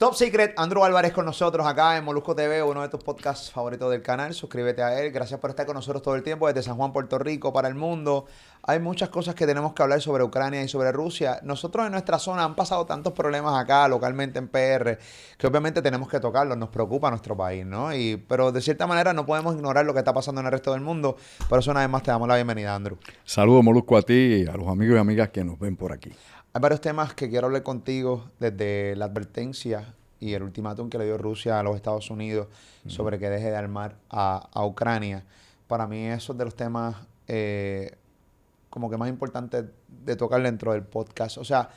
Top Secret, Andrew Álvarez con nosotros acá en Molusco TV, uno de tus podcasts favoritos del canal. Suscríbete a él. Gracias por estar con nosotros todo el tiempo desde San Juan, Puerto Rico, para el mundo. Hay muchas cosas que tenemos que hablar sobre Ucrania y sobre Rusia. Nosotros en nuestra zona han pasado tantos problemas acá localmente en PR que obviamente tenemos que tocarlos. Nos preocupa nuestro país, ¿no? Pero de cierta manera no podemos ignorar lo que está pasando en el resto del mundo. Por eso una vez más te damos la bienvenida, Andrew. Saludos, Molusco, a ti y a los amigos y amigas que nos ven por aquí. Hay varios temas que quiero hablar contigo desde la advertencia y el ultimátum que le dio Rusia a los Estados Unidos sobre que deje de armar a Ucrania. Para mí esos de los temas como que más importantes de tocar dentro del podcast. O sea,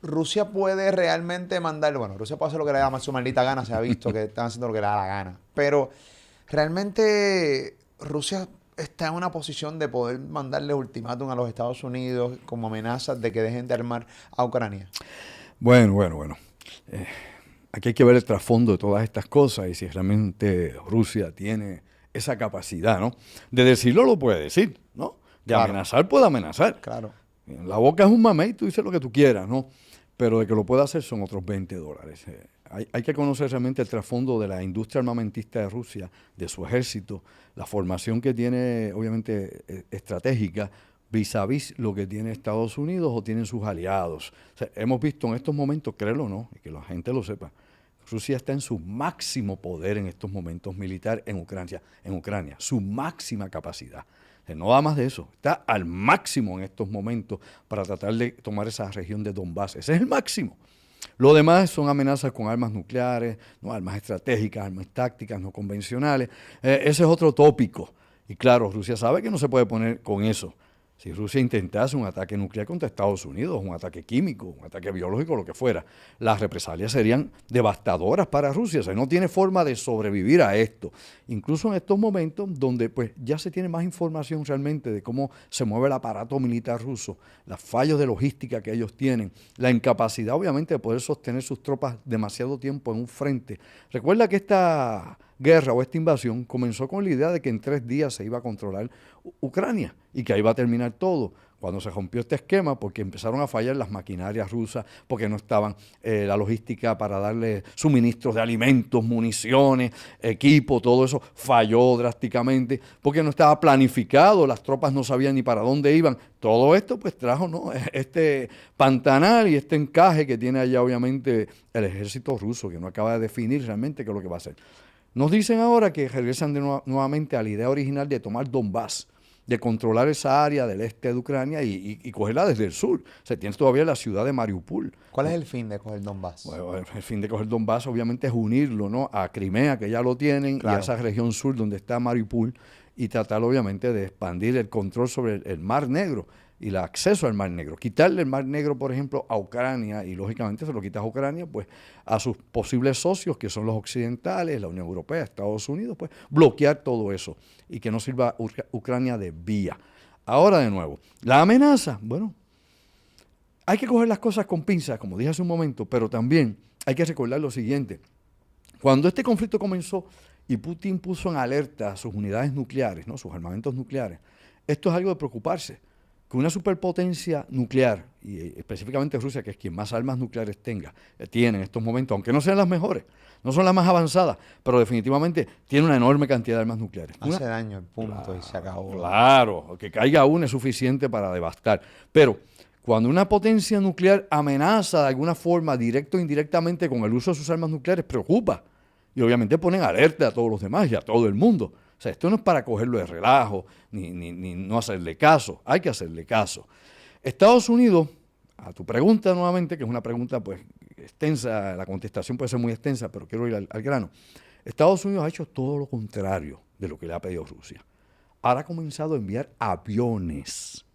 Rusia puede realmente mandar, bueno, Rusia puede hacer lo que le da más su maldita gana, se ha visto que están haciendo lo que le da la gana, pero realmente Rusia está en una posición de poder mandarle ultimátum a los Estados Unidos como amenazas de que dejen de armar a Ucrania. Bueno. Aquí hay que ver el trasfondo de todas estas cosas y si realmente Rusia tiene esa capacidad, ¿no? De decirlo lo puede decir, ¿no? De Claro. amenazar puede amenazar. Claro. La boca es un mamey y tú dices lo que tú quieras, ¿no? Pero de que lo pueda hacer son otros $20. Hay que conocer realmente el trasfondo de la industria armamentista de Rusia, de su ejército, la formación que tiene, obviamente, estratégica, vis a vis lo que tiene Estados Unidos o tienen sus aliados. O sea, hemos visto en estos momentos, créelo o no, y que la gente lo sepa, Rusia está en su máximo poder en estos momentos militar en Ucrania, su máxima capacidad. O sea, no da más de eso, está al máximo en estos momentos para tratar de tomar esa región de Donbass. Ese es el máximo. Lo demás son amenazas con armas nucleares, ¿no? Armas estratégicas, armas tácticas, no convencionales. Ese es otro tópico. Y claro, Rusia sabe que no se puede poner con eso. Si Rusia intentase un ataque nuclear contra Estados Unidos, un ataque químico, un ataque biológico, lo que fuera, las represalias serían devastadoras para Rusia. O sea, no tiene forma de sobrevivir a esto. Incluso en estos momentos donde pues, ya se tiene más información realmente de cómo se mueve el aparato militar ruso, los fallos de logística que ellos tienen, la incapacidad obviamente de poder sostener sus tropas demasiado tiempo en un frente. Recuerda que esta guerra o esta invasión comenzó con la idea de que en 3 días se iba a controlar Ucrania y que ahí va a terminar todo. Cuando se rompió este esquema, porque empezaron a fallar las maquinarias rusas, porque no estaban la logística para darle suministros de alimentos, municiones, equipo, todo eso falló drásticamente, porque no estaba planificado, las tropas no sabían ni para dónde iban. Todo esto pues trajo, ¿no?, este pantanal y este encaje que tiene allá obviamente el ejército ruso, que no acaba de definir realmente qué es lo que va a hacer. Nos dicen ahora que regresan nuevamente a la idea original de tomar Donbass, de controlar esa área del este de Ucrania y cogerla desde el sur. Se tiene todavía la ciudad de Mariupol. ¿Cuál es el fin de coger Donbass? Bueno, el fin de coger Donbass obviamente es unirlo, ¿no?, a Crimea, que ya lo tienen, Claro. y a esa región sur donde está Mariupol, y tratar obviamente de expandir el control sobre el Mar Negro y el acceso al Mar Negro. Quitarle el Mar Negro, por ejemplo, a Ucrania, y lógicamente se lo quitas a Ucrania, pues a sus posibles socios, que son los occidentales, la Unión Europea, Estados Unidos, pues bloquear todo eso y que no sirva Ucrania de vía. Ahora de nuevo, la amenaza, bueno, hay que coger las cosas con pinzas, como dije hace un momento, pero también hay que recordar lo siguiente. Cuando este conflicto comenzó y Putin puso en alerta sus unidades nucleares, ¿no?, sus armamentos nucleares, esto es algo de preocuparse. Que una superpotencia nuclear, y específicamente Rusia, que es quien más armas nucleares tiene en estos momentos, aunque no sean las mejores, no son las más avanzadas, pero definitivamente tiene una enorme cantidad de armas nucleares. Hace daño el punto y se acabó. Claro, que caiga una es suficiente para devastar. Pero cuando una potencia nuclear amenaza de alguna forma, directo o indirectamente, con el uso de sus armas nucleares, preocupa. Y obviamente ponen alerta a todos los demás y a todo el mundo. O sea, esto no es para cogerlo de relajo, ni no hacerle caso. Hay que hacerle caso. Estados Unidos, a tu pregunta nuevamente, que es una pregunta pues extensa, la contestación puede ser muy extensa, pero quiero ir al grano. Estados Unidos ha hecho todo lo contrario de lo que le ha pedido Rusia. Ahora ha comenzado a enviar aviones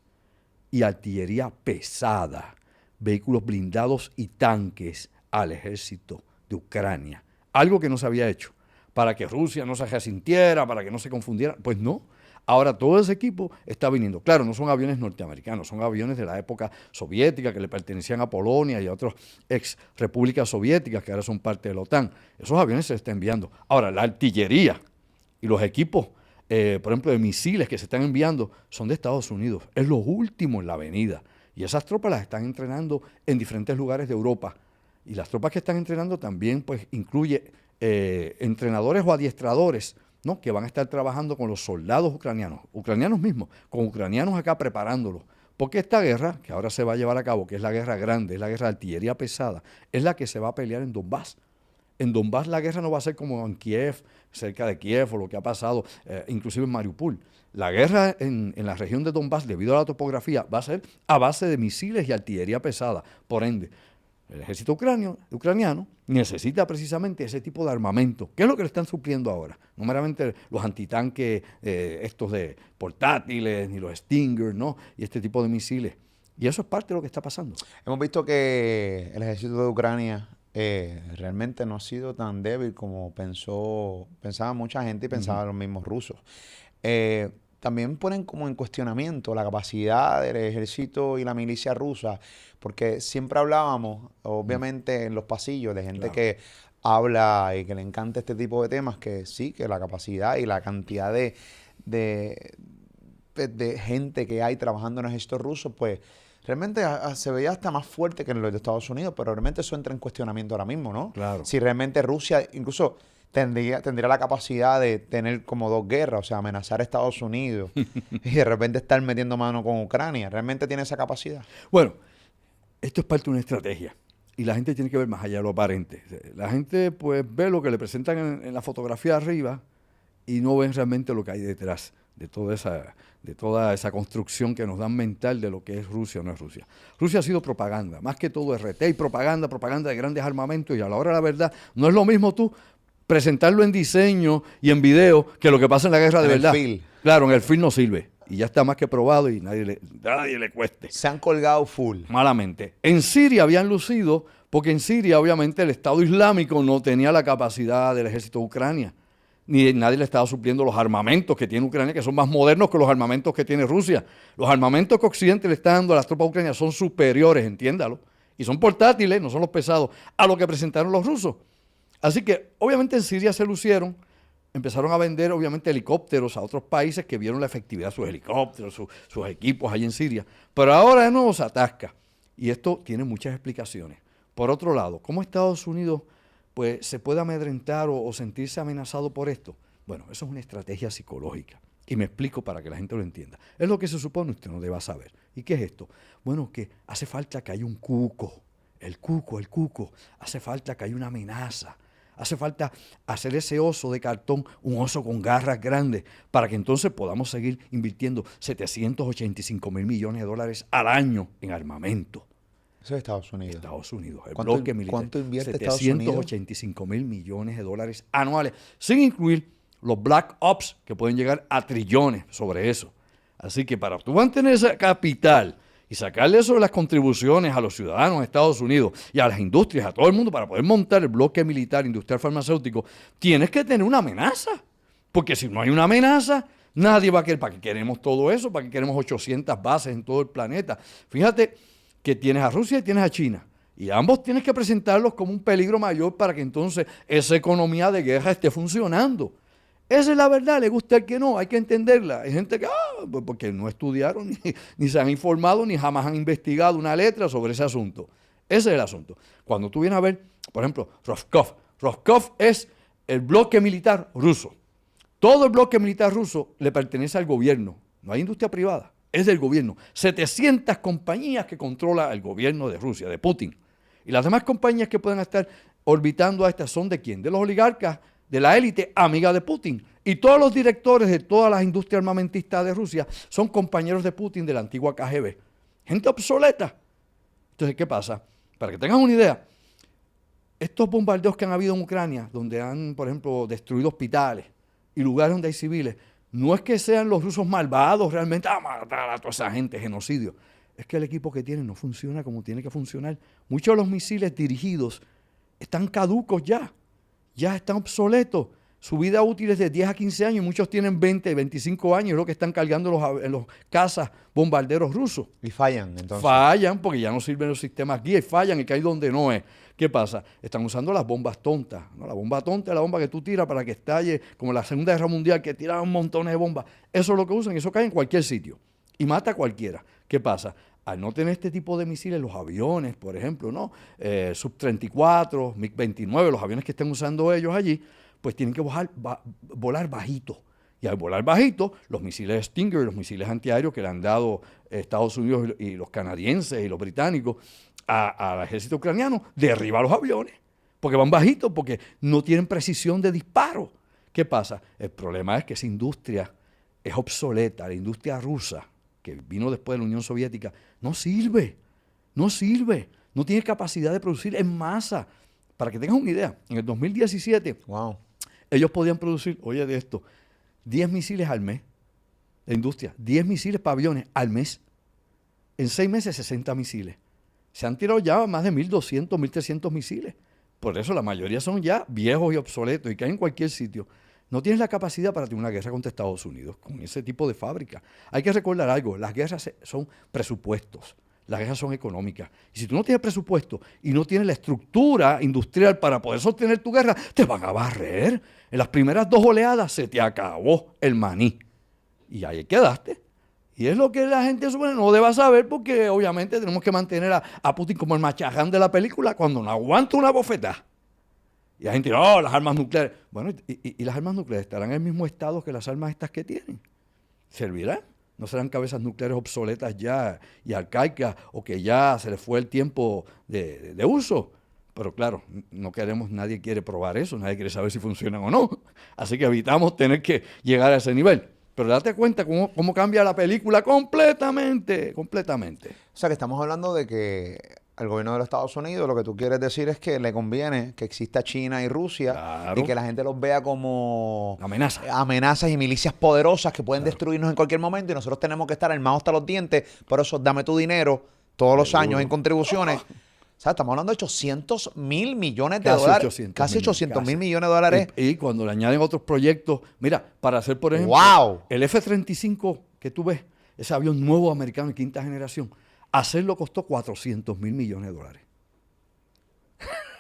y artillería pesada, vehículos blindados y tanques al ejército de Ucrania. Algo que no se había hecho, para que Rusia no se resintiera, para que no se confundiera. Pues no. Ahora todo ese equipo está viniendo. Claro, no son aviones norteamericanos, son aviones de la época soviética que le pertenecían a Polonia y a otras ex repúblicas soviéticas que ahora son parte de la OTAN. Esos aviones se están enviando. Ahora, la artillería y los equipos, por ejemplo, de misiles que se están enviando son de Estados Unidos. Es lo último en la avenida. Y esas tropas las están entrenando en diferentes lugares de Europa. Y las tropas que están entrenando también pues incluye entrenadores o adiestradores, ¿no?, que van a estar trabajando con los soldados ucranianos mismos, con ucranianos acá preparándolos. Porque esta guerra, que ahora se va a llevar a cabo, que es la guerra grande, es la guerra de artillería pesada, es la que se va a pelear en Donbass. En Donbass la guerra no va a ser como en Kiev, cerca de Kiev, o lo que ha pasado, inclusive en Mariupol. La guerra en la región de Donbass, debido a la topografía, va a ser a base de misiles y artillería pesada. Por ende, el ejército ucraniano necesita precisamente ese tipo de armamento. ¿Qué es lo que le están supliendo ahora? No meramente los antitanques estos de portátiles, ni los Stinger, ¿no?, y este tipo de misiles. Y eso es parte de lo que está pasando. Hemos visto que el ejército de Ucrania realmente no ha sido tan débil como pensaba mucha gente y pensaban los mismos rusos. También ponen como en cuestionamiento la capacidad del ejército y la milicia rusa, porque siempre hablábamos, obviamente, en los pasillos de gente que habla y que le encanta este tipo de temas, que sí, que la capacidad y la cantidad de gente que hay trabajando en el ejército ruso, pues realmente se veía hasta más fuerte que en los de Estados Unidos, pero realmente eso entra en cuestionamiento ahora mismo, ¿no? Claro. Si realmente Rusia incluso tendría la capacidad de tener como dos guerras, o sea, amenazar a Estados Unidos y de repente estar metiendo mano con Ucrania. ¿Realmente tiene esa capacidad? Bueno, esto es parte de una estrategia y la gente tiene que ver más allá de lo aparente. La gente pues ve lo que le presentan en la fotografía arriba y no ven realmente lo que hay detrás de toda esa construcción que nos dan mental de lo que es Rusia o no es Rusia. Rusia ha sido propaganda, más que todo RT y propaganda de grandes armamentos, y a la hora de la verdad no es lo mismo tú presentarlo en diseño y en video que lo que pasa en la guerra de verdad. Claro, en el film no sirve. Y ya está más que probado y nadie le cueste. Se han colgado full. Malamente. En Siria habían lucido, porque en Siria obviamente el Estado Islámico no tenía la capacidad del ejército de Ucrania. Ni nadie le estaba supliendo los armamentos que tiene Ucrania, que son más modernos que los armamentos que tiene Rusia. Los armamentos que Occidente le está dando a las tropas ucranianas son superiores, entiéndalo. Y son portátiles, no son los pesados, a lo que presentaron los rusos. Así que, obviamente, en Siria se lucieron, empezaron a vender, obviamente, helicópteros a otros países que vieron la efectividad de sus helicópteros, sus equipos ahí en Siria. Pero ahora de nuevo se atasca. Y esto tiene muchas explicaciones. Por otro lado, ¿cómo Estados Unidos pues, se puede amedrentar o sentirse amenazado por esto? Bueno, eso es una estrategia psicológica. Y me explico para que la gente lo entienda. Es lo que se supone usted no deba saber. ¿Y qué es esto? Bueno, que hace falta que haya un cuco. El cuco. Hace falta que haya una amenaza. Hace falta hacer ese oso de cartón, un oso con garras grandes, para que entonces podamos seguir invirtiendo 785,000 millones de dólares al año en armamento. Eso es Estados Unidos. Estados Unidos, el ¿Cuánto, bloque militar. ¿Cuánto invierte Estados Unidos? 785,000 millones de dólares anuales, sin incluir los Black Ops, que pueden llegar a trillones sobre eso. Así que para tú mantener esa capital y sacarle eso de las contribuciones a los ciudadanos de Estados Unidos y a las industrias, a todo el mundo, para poder montar el bloque militar, industrial, farmacéutico, tienes que tener una amenaza. Porque si no hay una amenaza, nadie va a querer. ¿Para qué queremos todo eso? ¿Para qué queremos 800 bases en todo el planeta? Fíjate que tienes a Rusia y tienes a China. Y ambos tienes que presentarlos como un peligro mayor para que entonces esa economía de guerra esté funcionando. Esa es la verdad, le gusta el que no, hay que entenderla. Hay gente que, pues porque no estudiaron, ni se han informado, ni jamás han investigado una letra sobre ese asunto. Ese es el asunto. Cuando tú vienes a ver, por ejemplo, Rostkov es el bloque militar ruso. Todo el bloque militar ruso le pertenece al gobierno. No hay industria privada, es del gobierno. 700 compañías que controla el gobierno de Rusia, de Putin. Y las demás compañías que puedan estar orbitando a estas son ¿de quién? De los oligarcas, de la élite amiga de Putin. Y todos los directores de todas las industrias armamentistas de Rusia son compañeros de Putin de la antigua KGB. Gente obsoleta. Entonces, ¿qué pasa? Para que tengan una idea, estos bombardeos que han habido en Ucrania, donde han, por ejemplo, destruido hospitales y lugares donde hay civiles, no es que sean los rusos malvados realmente a matar a toda esa gente, genocidio. Es que el equipo que tienen no funciona como tiene que funcionar. Muchos de los misiles dirigidos están caducos ya están obsoletos. Su vida útil es de 10 a 15 años, muchos tienen 20, 25 años, es lo que están cargando en los cazas bombarderos rusos. Y fallan, entonces. Fallan porque ya no sirven los sistemas guía y fallan y caen donde no es. ¿Qué pasa? Están usando las bombas tontas, ¿no? La bomba tonta es la bomba que tú tiras para que estalle, como la Segunda Guerra Mundial, que tiraban montones de bombas. Eso es lo que usan y eso cae en cualquier sitio y mata a cualquiera. ¿Qué pasa? al no tener este tipo de misiles, los aviones, por ejemplo, ¿no? Sub-34, MiG-29, los aviones que estén usando ellos allí, pues tienen que volar bajito. Y al volar bajito, los misiles Stinger, los misiles antiaéreos que le han dado Estados Unidos y los canadienses y los británicos al ejército ucraniano, derriba los aviones, porque van bajitos, porque no tienen precisión de disparo. ¿Qué pasa? El problema es que esa industria es obsoleta, la industria rusa, que vino después de la Unión Soviética, no sirve, no tiene capacidad de producir en masa. Para que tengas una idea, en el 2017, Wow. ellos podían producir, oye de esto, 10 misiles al mes, la industria, 10 misiles para aviones al mes, en 6 meses 60 misiles. Se han tirado ya más de 1.200, 1.300 misiles. Por eso la mayoría son ya viejos y obsoletos y caen en cualquier sitio. No tienes la capacidad para tener una guerra contra Estados Unidos con ese tipo de fábrica. Hay que recordar algo, las guerras son presupuestos, las guerras son económicas. Y si tú no tienes presupuesto y no tienes la estructura industrial para poder sostener tu guerra, te van a barrer. En las primeras 2 oleadas se te acabó el maní. Y ahí quedaste. Y es lo que la gente no deba saber porque obviamente tenemos que mantener a Putin como el machaján de la película cuando no aguanta una bofetada. Y la gente dice, oh, las armas nucleares. Bueno, y las armas nucleares estarán en el mismo estado que las armas estas que tienen. ¿Servirán? ¿No serán cabezas nucleares obsoletas ya y arcaicas o que ya se les fue el tiempo de uso? Pero claro, no queremos, nadie quiere probar eso, nadie quiere saber si funcionan o no. Así que evitamos tener que llegar a ese nivel. Pero date cuenta cómo cambia la película completamente. O sea, que estamos hablando de que al gobierno de los Estados Unidos lo que tú quieres decir es que le conviene que exista China y Rusia Claro. y que la gente los vea como Amenazas y milicias poderosas que pueden destruirnos en cualquier momento y nosotros tenemos que estar armados hasta los dientes. Por eso dame tu dinero todos los años en contribuciones. O sea, estamos hablando de 800.000 millones de dólares. Casi 800.000 millones de dólares. Y cuando le añaden otros proyectos, mira, para hacer, por ejemplo, ¡Wow! el F-35 que tú ves, ese avión nuevo americano de 5ª generación, hacerlo costó 400.000 millones de dólares.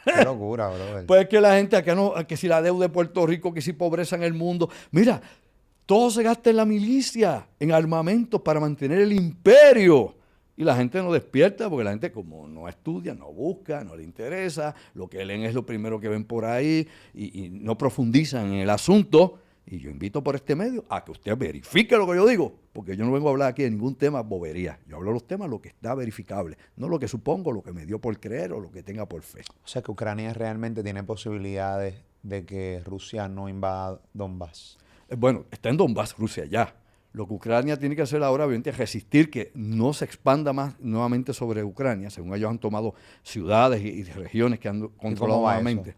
Qué locura, brother. Pues que la gente acá no, que si la deuda de Puerto Rico, que si pobreza en el mundo. Mira, todo se gasta en la milicia, en armamentos para mantener el imperio. Y la gente no despierta porque la gente como no estudia, no busca, no le interesa, lo que leen es lo primero que ven por ahí y no profundizan en el asunto. Y yo invito por este medio a que usted verifique lo que yo digo, porque yo no vengo a hablar aquí de ningún tema bobería. Yo hablo de los temas, lo que está verificable, no lo que supongo, lo que me dio por creer o lo que tenga por fe. O sea, que Ucrania realmente tiene posibilidades de que Rusia no invada Donbass. Bueno, está en Donbass, Rusia ya. Lo que Ucrania tiene que hacer ahora, obviamente, es resistir que no se expanda más nuevamente sobre Ucrania. Según ellos han tomado ciudades y regiones que han controlado nuevamente.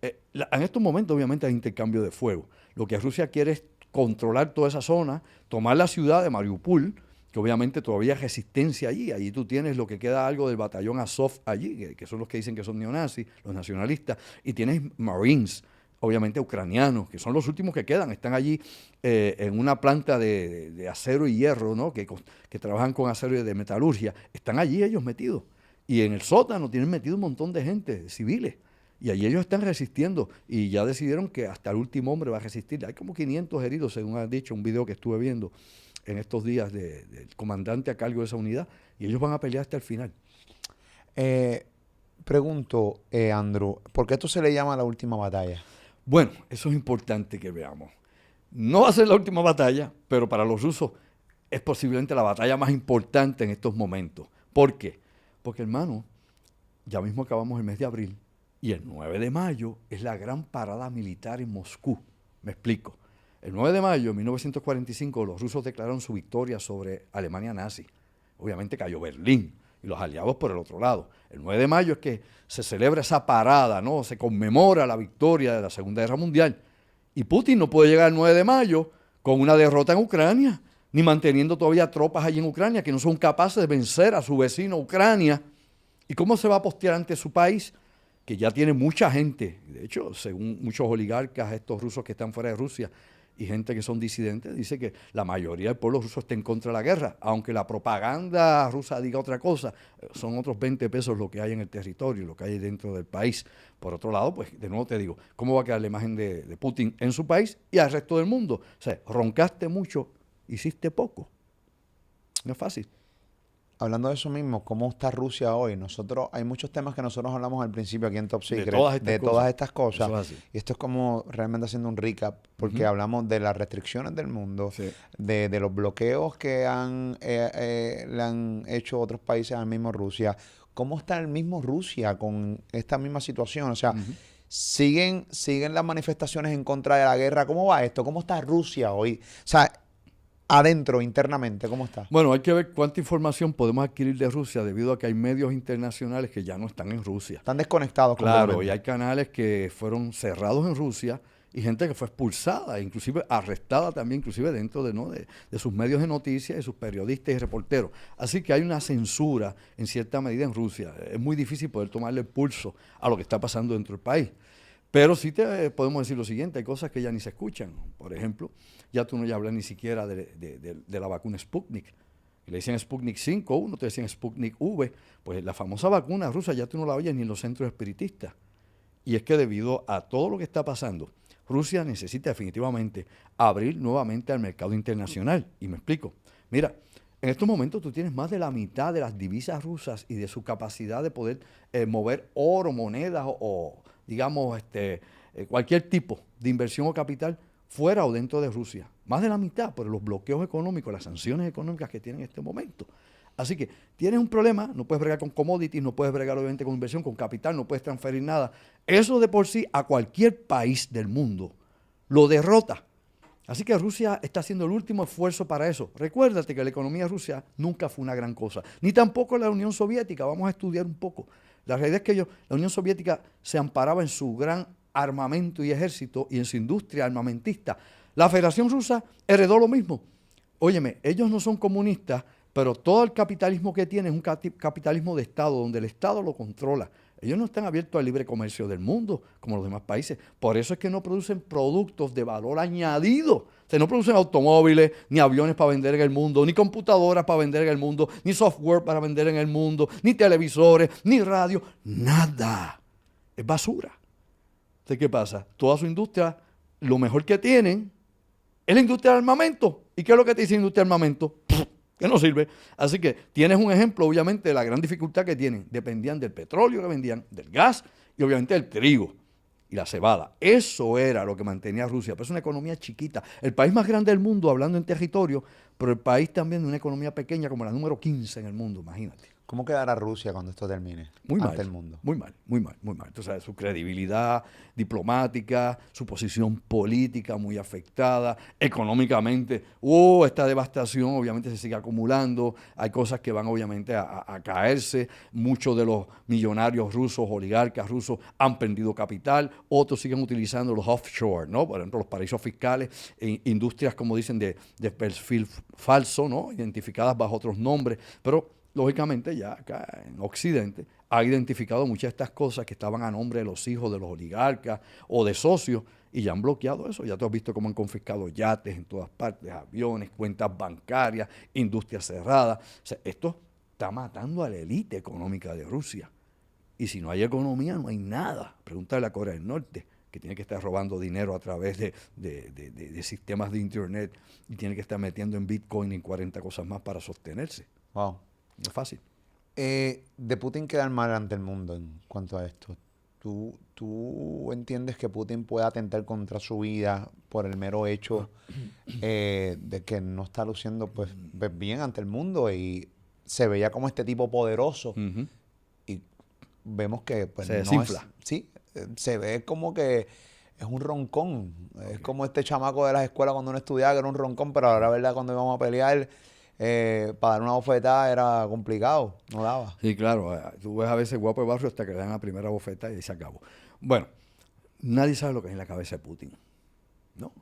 En estos momentos, obviamente, hay intercambio de fuego. Lo que Rusia quiere es controlar toda esa zona, tomar la ciudad de Mariupol, que obviamente todavía hay resistencia allí. Allí tú tienes lo que queda algo del batallón Azov allí, que son los que dicen que son neonazis, los nacionalistas, y tienes Marines, obviamente ucranianos, que son los últimos que quedan, están allí en una planta de acero y hierro, ¿no? que trabajan con acero y de metalurgia, están allí ellos metidos. Y en el sótano tienen metido un montón de gente, civiles, y allí ellos están resistiendo, y ya decidieron que hasta el último hombre va a resistir. Hay como 500 heridos, según han dicho, un video que estuve viendo en estos días del comandante a cargo de esa unidad, y ellos van a pelear hasta el final. Pregunto, Andrew, ¿por qué esto se le llama la última batalla? Bueno, eso es importante que veamos. No va a ser la última batalla, pero para los rusos es posiblemente la batalla más importante en estos momentos. ¿Por qué? Porque, hermano, ya mismo acabamos el mes de abril y el 9 de mayo es la gran parada militar en Moscú. Me explico. El 9 de mayo de 1945 los rusos declararon su victoria sobre Alemania nazi. Obviamente cayó Berlín y los aliados por el otro lado. El 9 de mayo es que se celebra esa parada, ¿no? Se conmemora la victoria de la Segunda Guerra Mundial. Y Putin no puede llegar el 9 de mayo con una derrota en Ucrania, ni manteniendo todavía tropas allí en Ucrania que no son capaces de vencer a su vecino Ucrania. ¿Y cómo se va a postear ante su país? Que ya tiene mucha gente, de hecho, según muchos oligarcas, estos rusos que están fuera de Rusia, y gente que son disidentes, dice que la mayoría del pueblo ruso está en contra de la guerra, aunque la propaganda rusa diga otra cosa, son otros 20 pesos lo que hay en el territorio, lo que hay dentro del país. Por otro lado, pues de nuevo te digo, ¿cómo va a quedar la imagen de Putin en su país y al resto del mundo? O sea, roncaste mucho, hiciste poco. No es fácil. hablando de eso mismo, ¿cómo está Rusia hoy? Hay muchos temas que nosotros hablamos al principio aquí en Top De Secret, todas todas cosas. estas cosas, Eso es así. y esto es como realmente haciendo un recap, porque Ujú. hablamos de las restricciones del mundo, Sí. de los bloqueos que le han hecho otros países al mismo Rusia. ¿Cómo está el mismo Rusia con esta misma situación? O sea, Ujú. siguen las manifestaciones en contra de la guerra. ¿Cómo va esto? ¿Cómo está Rusia hoy? O sea, adentro, internamente, ¿cómo está? Bueno, hay que ver cuánta información podemos adquirir de Rusia debido a que hay medios internacionales que ya no están en Rusia. Están desconectados Claro, y completamente. hay canales que fueron cerrados en Rusia y gente que fue expulsada, inclusive arrestada también, inclusive dentro de, ¿no? de sus medios de noticias, de sus periodistas y reporteros. Así que hay una censura en cierta medida en Rusia. Es muy difícil poder tomarle el pulso a lo que está pasando dentro del país. Pero sí te podemos decir lo siguiente, hay cosas que ya ni se escuchan. Por ejemplo, ya tú no ya hablas ni siquiera de la vacuna Sputnik. Y le decían Sputnik 5, uno te decían Sputnik V. Pues la famosa vacuna rusa ya tú no la oyes ni en los centros espiritistas. Y es que debido a todo lo que está pasando, Rusia necesita definitivamente abrir nuevamente al mercado internacional. Y me explico. Mira, en estos momentos tú tienes más de la mitad de las divisas rusas y de su capacidad de poder mover oro, monedas digamos, cualquier tipo de inversión o capital fuera o dentro de Rusia. Más de la mitad por los bloqueos económicos, las sanciones económicas que tienen en este momento. Así que tienes un problema, no puedes bregar con commodities, no puedes bregar obviamente con inversión, con capital, no puedes transferir nada. Eso de por sí a cualquier país del mundo lo derrota. Así que Rusia está haciendo el último esfuerzo para eso. Recuérdate que la economía de Rusia nunca fue una gran cosa, ni tampoco la Unión Soviética. Vamos a estudiar un poco. La realidad es que la Unión Soviética se amparaba en su gran armamento y ejército y en su industria armamentista. La Federación Rusa heredó lo mismo. Óyeme, ellos no son comunistas, pero todo el capitalismo que tienen es un capitalismo de Estado, donde el Estado lo controla. Ellos no están abiertos al libre comercio del mundo, como los demás países. Por eso es que no producen productos de valor añadido. O sea, no producen automóviles, ni aviones para vender en el mundo, ni computadoras para vender en el mundo, ni software para vender en el mundo, ni televisores, ni radio, nada. Es basura. Entonces, ¿qué pasa? Toda su industria, lo mejor que tienen es la industria del armamento. ¿Y qué es lo que te dice la industria del armamento? Que no sirve. Así que tienes un ejemplo, obviamente, de la gran dificultad que tienen. Dependían del petróleo que vendían, del gas y obviamente del trigo y la cebada. Eso era lo que mantenía a Rusia. Pero es una economía chiquita. El país más grande del mundo, hablando en territorio, pero el país también de una economía pequeña como la número 15 en el mundo, imagínate. ¿Cómo quedará Rusia cuando esto termine Muy ante mal, el mundo? muy mal, muy mal, muy mal. Entonces, su credibilidad diplomática, su posición política muy afectada, económicamente, esta devastación obviamente se sigue acumulando, hay cosas que van obviamente a caerse, muchos de los millonarios rusos, oligarcas rusos han perdido capital, otros siguen utilizando los offshore, ¿no? Por ejemplo, los paraísos fiscales, industrias, como dicen, de perfil falso, ¿no? Identificadas bajo otros nombres, pero lógicamente ya acá en Occidente ha identificado muchas de estas cosas que estaban a nombre de los hijos de los oligarcas o de socios y ya han bloqueado eso. Ya tú has visto cómo han confiscado yates en todas partes, aviones, cuentas bancarias, industrias cerradas. O sea, esto está matando a la élite económica de Rusia. Y si no hay economía, no hay nada. Pregúntale a Corea del Norte, que tiene que estar robando dinero a través de sistemas de Internet y tiene que estar metiendo en Bitcoin y en 40 cosas más para sostenerse. Wow. No es fácil. De Putin quedar mal ante el mundo en cuanto a esto. ¿Tú entiendes que Putin pueda atentar contra su vida por el mero hecho de que no está luciendo pues bien ante el mundo y se veía como este tipo poderoso Ujú. y vemos que pues Se no es, desinfla. sí, se ve como que es un roncón. Es Ok. como este chamaco de las escuelas cuando uno estudiaba que era un roncón, pero ahora, verdad, cuando íbamos a pelear, para dar una bofetada era complicado, no daba. Sí, claro. Tú ves a veces guapo de barrio hasta que le dan la primera bofeta y se acabó. Bueno, nadie sabe lo que hay en la cabeza de Putin, ¿no?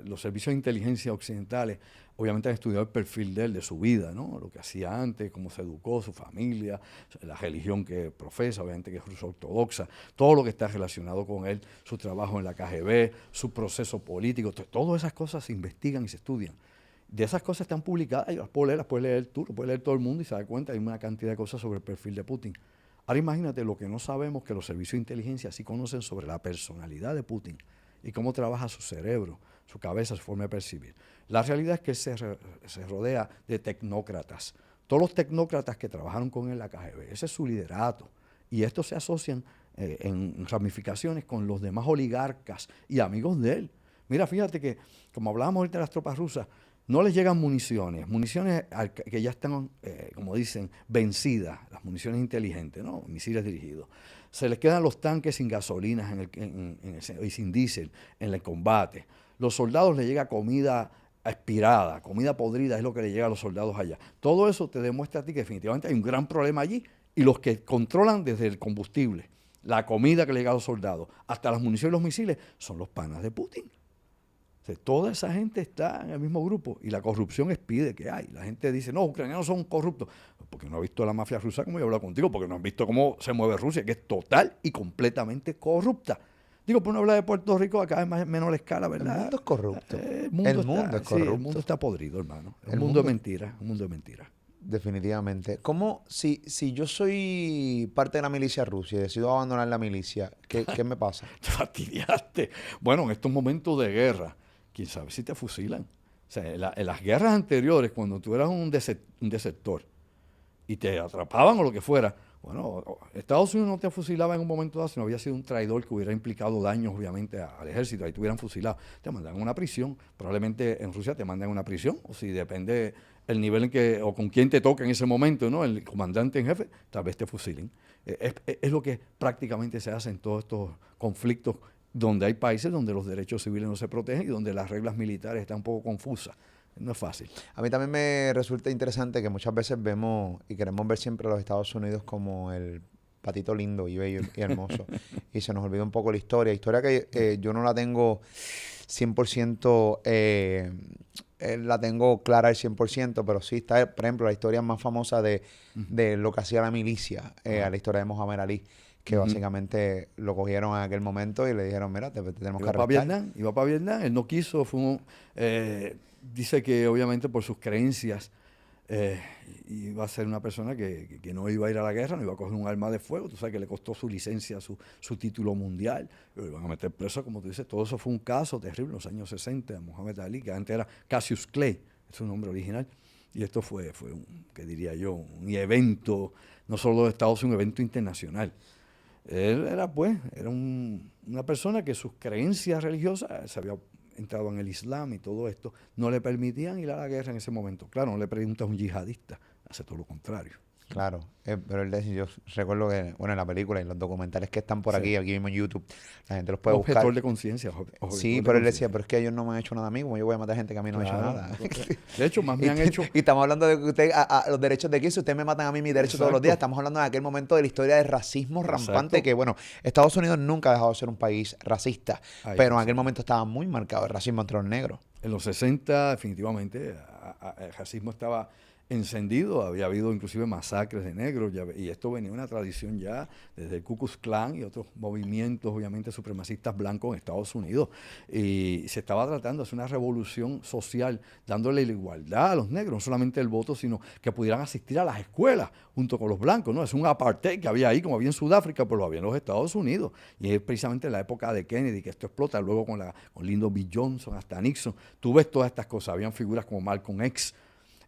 Los servicios de inteligencia occidentales obviamente han estudiado el perfil de él, de su vida, ¿no? Lo que hacía antes, cómo se educó, su familia, la religión que profesa, obviamente que es ruso ortodoxa, todo lo que está relacionado con él, su trabajo en la KGB, su proceso político, todas esas cosas se investigan y se estudian. De esas cosas están publicadas, y las puedes leer tú, lo puede leer todo el mundo y se da cuenta, hay una cantidad de cosas sobre el perfil de Putin. Ahora imagínate lo que no sabemos que los servicios de inteligencia sí conocen sobre la personalidad de Putin y cómo trabaja su cerebro, su cabeza, su forma de percibir. La realidad es que él se rodea de tecnócratas. todos los tecnócratas que trabajaron con él en la KGB. Ese es su liderato. Y estos se asocian en ramificaciones con los demás oligarcas y amigos de él. Mira, fíjate que, como hablábamos ahorita de las tropas rusas, no les llegan municiones que ya están, como dicen, vencidas, las municiones inteligentes, ¿no? Misiles dirigidos. Se les quedan los tanques sin gasolinas y sin diésel en el combate. Los soldados les llega comida expirada, comida podrida es lo que le llega a los soldados allá. Todo eso te demuestra a ti que definitivamente hay un gran problema allí, y los que controlan desde el combustible, la comida que le llega a los soldados, hasta las municiones y los misiles, son los panas de Putin. O sea, toda esa gente está en el mismo grupo y la corrupción expide que hay. La gente dice, no, ucranianos son corruptos. Porque no ha visto la mafia rusa, como yo he hablado contigo, porque no han visto cómo se mueve Rusia, que es total y completamente corrupta. Digo, por no hablar de Puerto Rico, acá es menor escala, ¿verdad? El mundo es corrupto. El mundo es corrupto. Sí, el mundo está podrido, hermano. Un mundo de mentiras, un mundo de mentiras. Definitivamente. ¿Cómo, si yo soy parte de la milicia rusa y decido abandonar la milicia, ¿qué me pasa? Te fastidiaste. Bueno, en estos momentos de guerra, quién sabe si te fusilan. O sea, en las guerras anteriores, cuando tú eras un desertor y te atrapaban o lo que fuera, bueno, Estados Unidos no te fusilaba en un momento dado si no había sido un traidor que hubiera implicado daños, obviamente, al ejército. Ahí te hubieran fusilado. Te mandan a una prisión. Probablemente en Rusia te mandan a una prisión, o si depende el nivel en que, o con quién te toca en ese momento, ¿no? El comandante en jefe, tal vez te fusilen. Es lo que prácticamente se hace en todos estos conflictos donde hay países donde los derechos civiles no se protegen y donde las reglas militares están un poco confusas. No es fácil. A mí también me resulta interesante que muchas veces vemos y queremos ver siempre a los Estados Unidos como el patito lindo y bello y hermoso. Y se nos olvida un poco la historia. Historia que yo no la tengo 100%, la tengo clara al 100%, pero sí está, por ejemplo, la historia más famosa de lo que hacía la milicia, la historia de Mohamed Ali, que básicamente lo cogieron en aquel momento y le dijeron, mira, te tenemos que arrestar. Iba para Vietnam, él no quiso, dice que obviamente por sus creencias iba a ser una persona que no iba a ir a la guerra, no iba a coger un arma de fuego. Tú sabes que le costó su licencia, su título mundial, lo iban a meter preso, como tú dices. Todo eso fue un caso terrible en los años 60 de Mohamed Ali, que antes era Cassius Clay, es su nombre original. Y esto fue ¿qué diría yo? Un evento, no solo de Estados Unidos, un evento internacional. Él era una persona que sus creencias religiosas se había entrado en el Islam y todo esto, no le permitían ir a la guerra en ese momento. Claro, no le preguntas a un yihadista, hace todo lo contrario. Claro, pero él decía, yo recuerdo que, bueno, en la película y en los documentales que están por aquí mismo en YouTube, la gente los puede buscar. Objetor de conciencia. Sí, pero él decía, pero es que ellos no me han hecho nada a mí, como yo voy a matar gente que a mí no me ha hecho nada. De hecho, más me han hecho... Y estamos hablando de que usted, los derechos de quién, si ustedes me matan a mí mis derechos todos los días, estamos hablando de aquel momento de la historia de racismo rampante, que bueno, Estados Unidos nunca ha dejado de ser un país racista, pero en aquel momento estaba muy marcado el racismo entre los negros. En los 60, definitivamente, el racismo estaba encendido, había habido inclusive masacres de negros, y esto venía de una tradición ya desde el Ku Klux Klan y otros movimientos, obviamente, supremacistas blancos en Estados Unidos, y se estaba tratando de hacer una revolución social, dándole la igualdad a los negros, no solamente el voto, sino que pudieran asistir a las escuelas junto con los blancos, ¿no? Es un apartheid que había ahí, como había en Sudáfrica, pero lo había en los Estados Unidos, y es precisamente en la época de Kennedy que esto explota, luego con Lyndon B. Johnson hasta Nixon. Tú ves todas estas cosas, habían figuras como Malcolm X,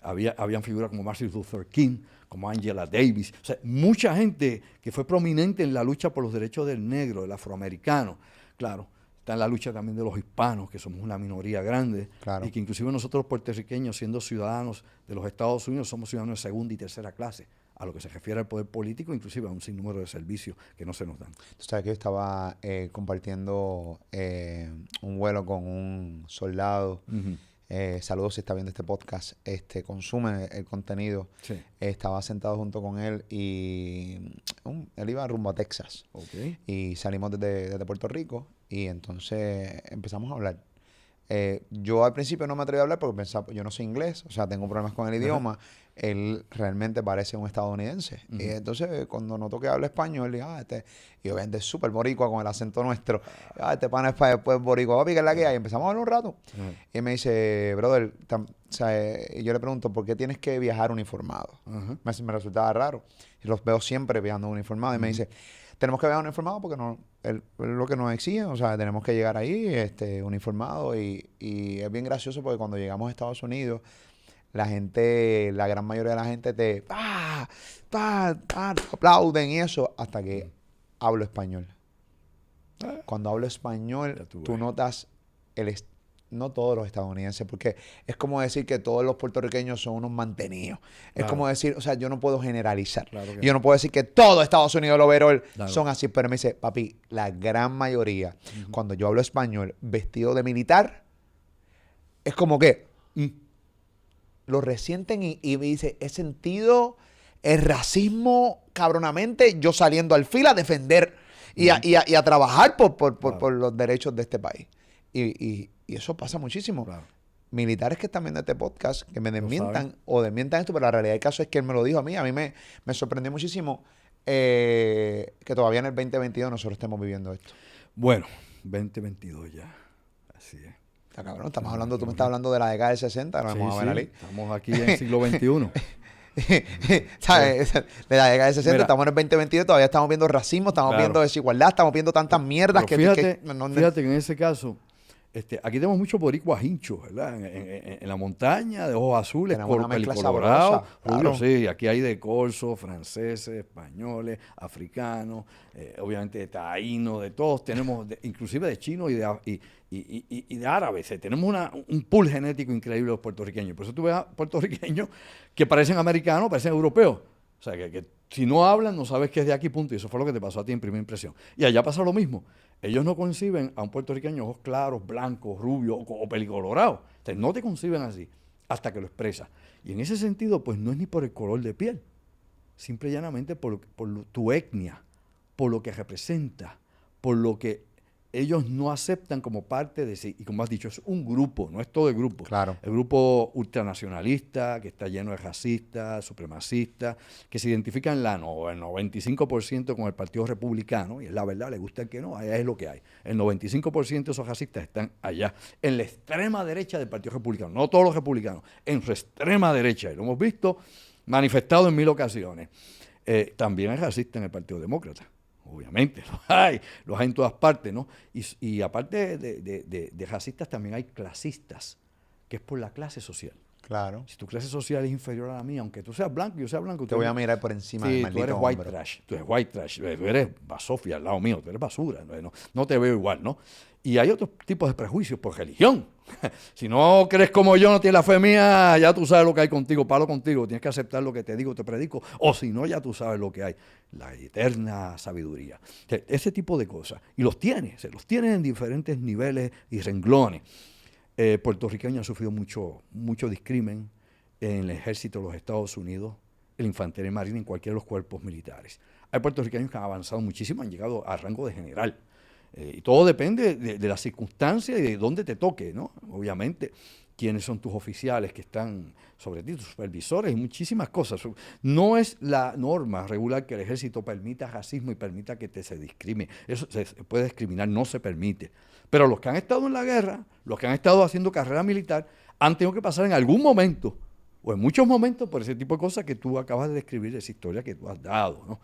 habían figuras como Martin Luther King, como Angela Davis, o sea, mucha gente que fue prominente en la lucha por los derechos del negro, del afroamericano. Claro, está en la lucha también de los hispanos, que somos una minoría grande, claro, y que inclusive nosotros los puertorriqueños, siendo ciudadanos de los Estados Unidos, somos ciudadanos de segunda y tercera clase, a lo que se refiere al poder político, inclusive a un sinnúmero de servicios que no se nos dan. Tú sabes que yo estaba compartiendo un vuelo con un soldado. Saludos si está viendo este podcast, consume el contenido. Sí. Estaba sentado junto con él y él iba rumbo a Texas. Okay. Y salimos desde Puerto Rico y entonces empezamos a hablar. Yo al principio no me atreví a hablar porque pensaba, yo no sé inglés, o sea, tengo problemas con el idioma. Él realmente parece un estadounidense. Y entonces, cuando notó que habla español, le dije, y obviamente es súper boricua con el acento nuestro. Este pana es después boricua, papi, ¿qué es la que hay? Y empezamos a hablar un rato. Y me dice, brother, y yo le pregunto, ¿por qué tienes que viajar uniformado? Me resultaba raro. Y los veo siempre viajando uniformados. Y me dice, tenemos que viajar uniformados porque es lo que nos exige, o sea, tenemos que llegar ahí uniformados. Y es bien gracioso porque cuando llegamos a Estados Unidos, la gente, la gran mayoría de la gente te aplauden y eso hasta que hablo español. Cuando hablo español, tú notas no todos los estadounidenses, porque es como decir que todos los puertorriqueños son unos mantenidos. Es como decir, o sea, yo no puedo generalizar. Yo no puedo decir que todo Estados Unidos, el overall, son así, pero me dice, papi, la gran mayoría, cuando yo hablo español vestido de militar, es como que lo resienten y me dice, he sentido el racismo cabronamente, yo saliendo al fila a defender y a trabajar por los derechos de este país. Y eso pasa muchísimo. Militares que están viendo este podcast, que me desmientan o desmientan esto, pero la realidad del caso es que él me lo dijo a mí. A mí me sorprendió muchísimo que todavía en el 2022 nosotros estemos viviendo esto. Bueno, 2022 ya. Así es. Está cabrón, estamos hablando, tú me estás hablando de la década del 60, no vamos a ver ahí. Estamos aquí en el siglo XXI. ¿Sabes? De la década del 60, mira, estamos en el 2022, todavía estamos viendo racismo, estamos viendo desigualdad, estamos viendo tantas mierdas fíjate que en ese caso, aquí tenemos mucho boricua hincho, ¿verdad? En la montaña, de ojos azules, colorados, rubios, sí. Aquí hay de corso, franceses, españoles, africanos, obviamente taínos, de todos. Tenemos, inclusive de chinos y de árabes. Tenemos un pool genético increíble de los puertorriqueños. Por eso tú ves a puertorriqueños que parecen americanos, parecen europeos. O sea, que si no hablan, no sabes que es de aquí, punto. Y eso fue lo que te pasó a ti en primera impresión. Y allá pasa lo mismo. Ellos no conciben a un puertorriqueño ojos claros, blancos, rubios o pelicolorados. Entonces, no te conciben así hasta que lo expresas. Y en ese sentido, pues no es ni por el color de piel. Simple y llanamente por tu etnia, por lo que representa, por lo que ellos no aceptan como parte de sí. Y como has dicho, es un grupo, no es todo el grupo. Claro. El grupo ultranacionalista, que está lleno de racistas, supremacistas, que se identifican el 95% con el Partido Republicano, y es la verdad, le gusta el que no, allá es lo que hay. El 95% de esos racistas están allá, en la extrema derecha del Partido Republicano, no todos los republicanos, en su extrema derecha, y lo hemos visto manifestado en 1000 ocasiones. También hay racistas en el Partido Demócrata. Obviamente, los hay en todas partes, ¿no? Y aparte de racistas, también hay clasistas, que es por la clase social. Claro. Si tu clase social es inferior a la mía, aunque tú seas blanco y yo sea blanco... Te voy a mirar por encima del maldito tú eres white trash. Tú eres white trash. Tú eres basofia al lado mío. Tú eres basura. No te veo igual, ¿no? Y hay otros tipos de prejuicios por religión. Si no crees como yo, no tienes la fe mía, ya tú sabes lo que hay contigo, palo contigo. Tienes que aceptar lo que te digo, te predico. O si no, ya tú sabes lo que hay. La eterna sabiduría. Ese tipo de cosas. Y los tienes. Se los tienes en diferentes niveles y renglones. Puertorriqueño ha sufrido mucho discrimen en el ejército de los Estados Unidos, en la infantería marina, en cualquiera de los cuerpos militares. Hay puertorriqueños que han avanzado muchísimo, han llegado a rango de general. Y todo depende de las circunstancias y de dónde te toque, ¿no? Obviamente, quiénes son tus oficiales que están sobre ti, tus supervisores y muchísimas cosas. No es la norma regular que el ejército permita racismo y permita que se discrimine. Eso se puede discriminar, no se permite. Pero los que han estado en la guerra, los que han estado haciendo carrera militar, han tenido que pasar en algún momento, o en muchos momentos, por ese tipo de cosas que tú acabas de describir, esa historia que tú has dado, ¿no?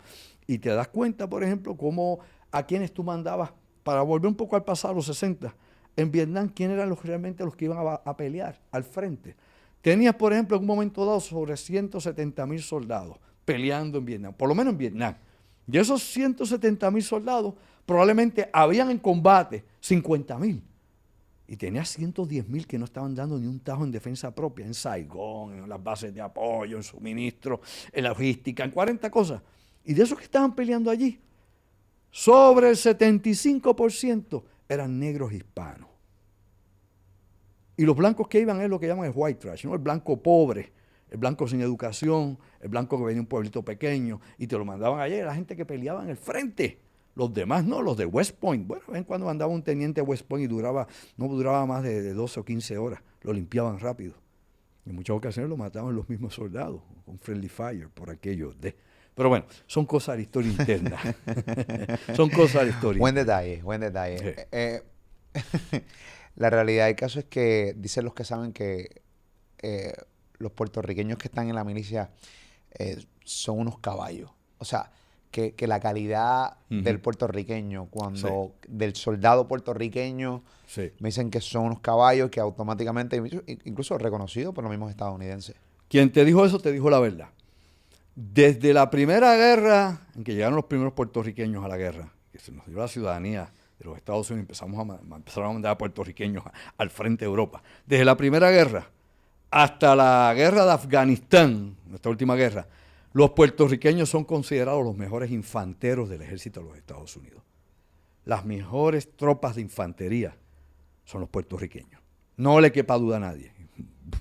Y te das cuenta, por ejemplo, cómo a quienes tú mandabas, para volver un poco al pasado, los 60, en Vietnam, ¿quiénes eran realmente los que iban a pelear al frente? Tenías, por ejemplo, en un momento dado sobre 170,000 soldados peleando en Vietnam, por lo menos en Vietnam. De esos 170,000 soldados, probablemente habían en combate 50,000. Y tenías 110,000 que no estaban dando ni un tajo en defensa propia, en Saigón, en las bases de apoyo, en suministro, en la logística, en 40 cosas. Y de esos que estaban peleando allí, sobre el 75% eran negros hispanos. Y los blancos que iban es lo que llaman el white trash, ¿no? El blanco pobre, el blanco sin educación, el blanco que venía de un pueblito pequeño y te lo mandaban allá, era la gente que peleaba en el frente. Los demás no, los de West Point. Bueno, ven cuando mandaba un teniente a West Point y no duraba más de 12 o 15 horas. Lo limpiaban rápido. En muchas ocasiones lo mataban los mismos soldados, con friendly fire, por aquello de... Pero bueno, son cosas de la historia interna. Son cosas de la historia. Buen detalle, buen detalle. Sí. La realidad del caso es que dicen los que saben que los puertorriqueños que están en la milicia son unos caballos. O sea, que la calidad del puertorriqueño, del soldado puertorriqueño, me dicen que son unos caballos que automáticamente, incluso reconocidos por los mismos estadounidenses. Quien te dijo eso te dijo la verdad. Desde la primera guerra, en que llegaron los primeros puertorriqueños a la guerra, que se nos dio la ciudadanía de los Estados Unidos, empezaron a mandar a puertorriqueños al frente de Europa. Desde la primera guerra hasta la guerra de Afganistán, nuestra última guerra, los puertorriqueños son considerados los mejores infanteros del ejército de los Estados Unidos. Las mejores tropas de infantería son los puertorriqueños. No le quepa duda a nadie.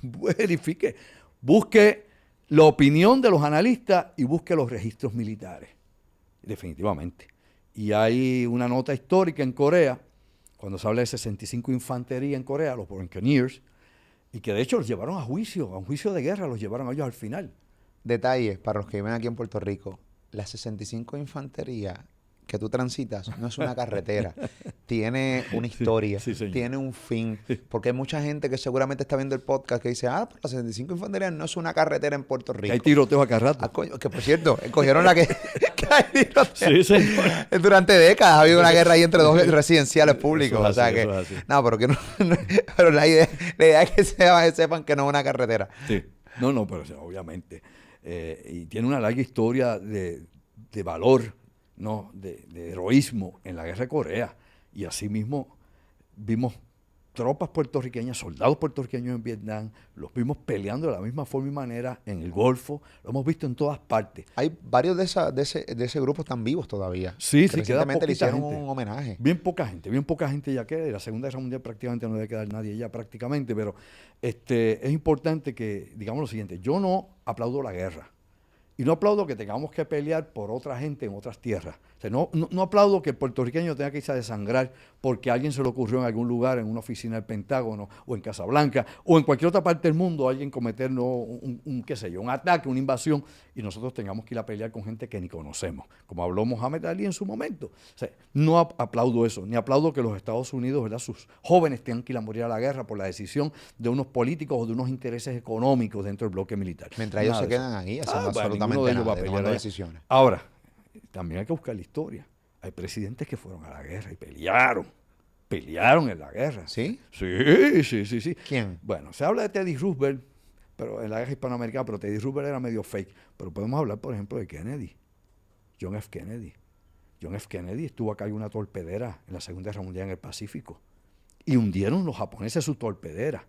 Verifique, busque la opinión de los analistas y busque los registros militares. Definitivamente. Y hay una nota histórica en Corea, cuando se habla de 65 infantería en Corea, los Buccaneers, y que de hecho los llevaron a un juicio de guerra, los llevaron a ellos al final. Detalles para los que viven aquí en Puerto Rico. La 65 Infantería que tú transitas no es una carretera. Tiene una historia, tiene un fin. Porque hay mucha gente que seguramente está viendo el podcast que dice, pues la 65 Infantería no es una carretera en Puerto Rico. Hay tiroteos acá rato. Que por cierto, cogieron la que hay tiroteos. Sí. Durante décadas ha habido una guerra ahí entre dos residenciales públicos. O sea que, no, pero que no, pero la idea es que sepan que no es una carretera. Sí. No, pero obviamente. Y tiene una larga historia de valor, ¿no? de heroísmo en la guerra de Corea. Y asimismo vimos tropas puertorriqueñas, soldados puertorriqueños en Vietnam, los vimos peleando de la misma forma y manera en el Golfo, lo hemos visto en todas partes. Hay varios de ese grupo están vivos todavía. Sí, recientemente le hicieron un homenaje. Bien poca gente ya queda. De la Segunda Guerra Mundial prácticamente no debe quedar nadie ya prácticamente, pero es importante que digamos lo siguiente, yo no aplaudo la guerra. Y no aplaudo que tengamos que pelear por otra gente en otras tierras. O sea, no aplaudo que el puertorriqueño tenga que irse a desangrar porque a alguien se le ocurrió en algún lugar, en una oficina del Pentágono, o en Casablanca, o en cualquier otra parte del mundo, alguien cometernos un ataque, una invasión, y nosotros tengamos que ir a pelear con gente que ni conocemos, como habló Mohamed Ali en su momento. O sea, no aplaudo eso, ni aplaudo que los Estados Unidos, ¿verdad?, sus jóvenes tengan que ir a morir a la guerra por la decisión de unos políticos o de unos intereses económicos dentro del bloque militar. Mientras ellos se quedan ahí, hacen absolutamente nada, tomando decisiones. Ahora, también hay que buscar la historia. Hay presidentes que fueron a la guerra y pelearon en la guerra. ¿Sí? Sí. ¿Quién? Bueno, se habla de Teddy Roosevelt, pero en la guerra hispanoamericana, pero Teddy Roosevelt era medio fake. Pero podemos hablar, por ejemplo, de Kennedy, John F. Kennedy. John F. Kennedy estuvo acá en una torpedera en la Segunda Guerra Mundial en el Pacífico. Y hundieron los japoneses su torpedera.